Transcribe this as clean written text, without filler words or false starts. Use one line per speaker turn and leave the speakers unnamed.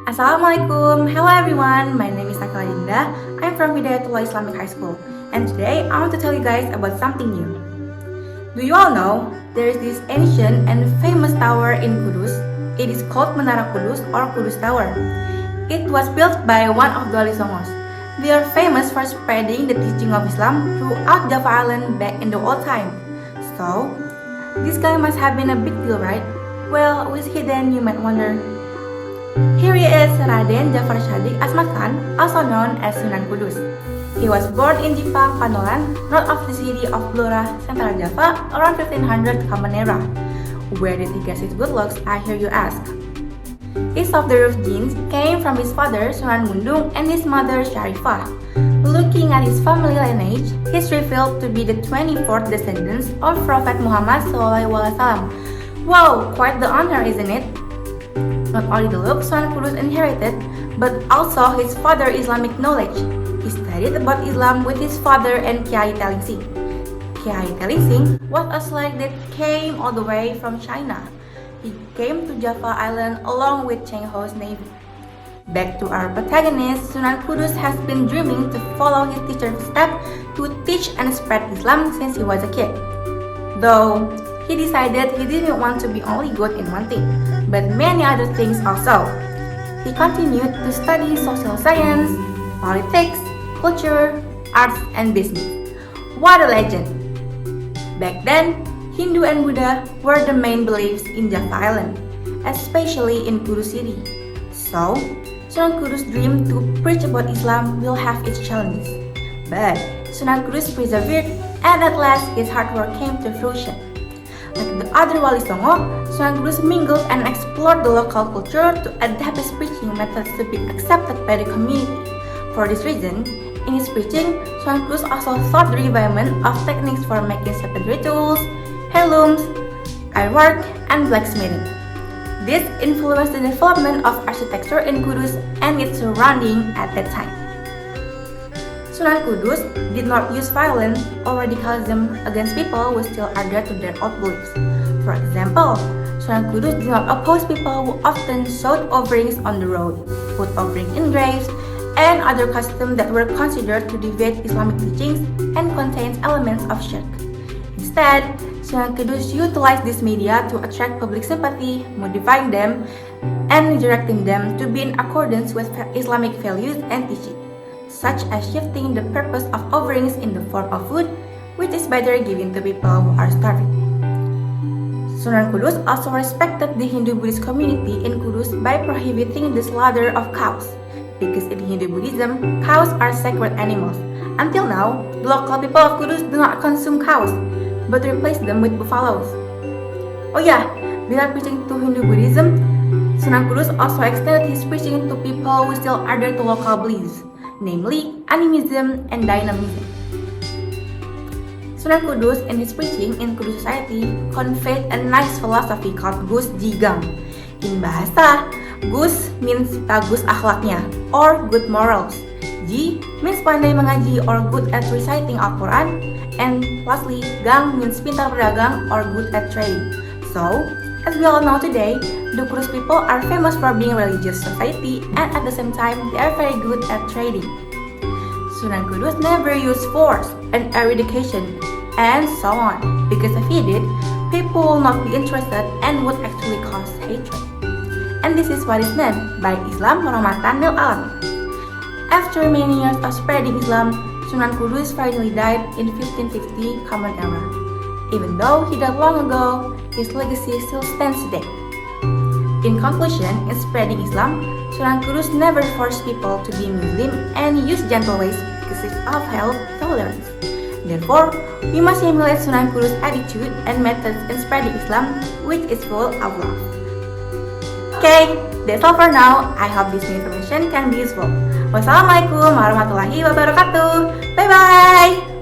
Assalamualaikum. Hello everyone. My name is Akila Dinda. I'm from Hidayatullah Islamic High School. And today I want to tell you guys about something new. Do you all know there is this ancient and famous tower in Kudus? It is called Menara Kudus or Kudus Tower. It was built by one of the Wali Songos. They are famous for spreading the teaching of Islam throughout Java Island back in the old time. So, this guy must have been a big deal, right? Well, who is he then, you might wonder. Here he is, Raden Jafar Shadiq Asmat Khan, also known as Sunan Kudus. He was born in Jipang, Panolan, north of the city of Blora, Central Java, around 1500 Common Era. Where did he get his good looks, I hear you ask? His of-the-roof genes came from his father, Sunan Mundung, and his mother, Sharifah. Looking at his family lineage, he's revealed to be the 24th descendants of Prophet Muhammad SAW. Wow, quite the honor, isn't it? Not only the looks Sunan Kudus inherited, but also his father's Islamic knowledge. He studied about Islam with his father and Kiai Talingsing. Kiai Talingsing was a slave that came all the way from China. He came to Java Island along with Cheng Ho's navy. Back to our protagonist, Sunan Kudus has been dreaming to follow his teacher's steps to teach and spread Islam since he was a kid. Though he decided he didn't want to be only good in one thing, but many other things also. He continued to study social science, politics, culture, arts, and business. What a legend! Back then, Hindu and Buddha were the main beliefs in Java Island, especially in Kudus city. So, Sunan Kudus' dream to preach about Islam will have its challenges. But Sunan Kudus persevered, and at last his hard work came to fruition. Like the other Wali Songo, Sunan Kudus mingled and explored the local culture to adapt his preaching methods to be accepted by the community. For this reason, in his preaching, Sunan Kudus also sought the revival of techniques for making certain rituals, heirlooms, ironwork, and blacksmithing. This influenced the development of architecture in Kudus and its surrounding at that time. Sunan Kudus did not use violence or radicalism against people who still adhere to their old beliefs. For example, Sunan Kudus did not oppose people who often sowed offerings on the road, put offerings in graves, and other customs that were considered to deviate Islamic teachings and contains elements of shirk. Instead, Sunan Kudus utilized this media to attract public sympathy, modifying them and redirecting them to be in accordance with Islamic values and teaching, such as shifting the purpose of offerings in the form of food, which is better given to people who are starving. Sunan Kudus also respected the Hindu-Buddhist community in Kudus by prohibiting the slaughter of cows, because in Hindu Buddhism, cows are sacred animals. Until now, the local people of Kudus do not consume cows, but replace them with buffaloes. Oh yeah, besides preaching to Hindu Buddhism, Sunan Kudus also extended his preaching to people who still adhere to local beliefs, namely animism and dynamism. Sunan Kudus in his preaching in Kudus society conveyed a nice philosophy called Gus Jigang. In bahasa, Gus means bagus akhlaknya or good morals. Ji means pandai mengaji or good at reciting Al-Quran. And lastly, Gang means pintar berdagang or good at trading. So, as we all know today, the Kudus people are famous for being a religious society and at the same time, they are very good at trading. Sunan Kudus never used force and eradication and so on, because if he did, people will not be interested and would actually cause hatred. And this is what is meant by Islam rahmatan lil alamin. After many years of spreading Islam, Sunan Kudus finally died in 1550 Common Era. Even though he died long ago, his legacy still stands today. In conclusion, in spreading Islam, Sunan Kudus never forced people to be Muslim and used gentle ways because of health tolerance. Therefore, we must emulate Sunan Kudus' attitude and methods in spreading Islam, which is full of love. Okay, that's all for now. I hope this new information can be useful. Wassalamualaikum warahmatullahi wabarakatuh. Bye-bye!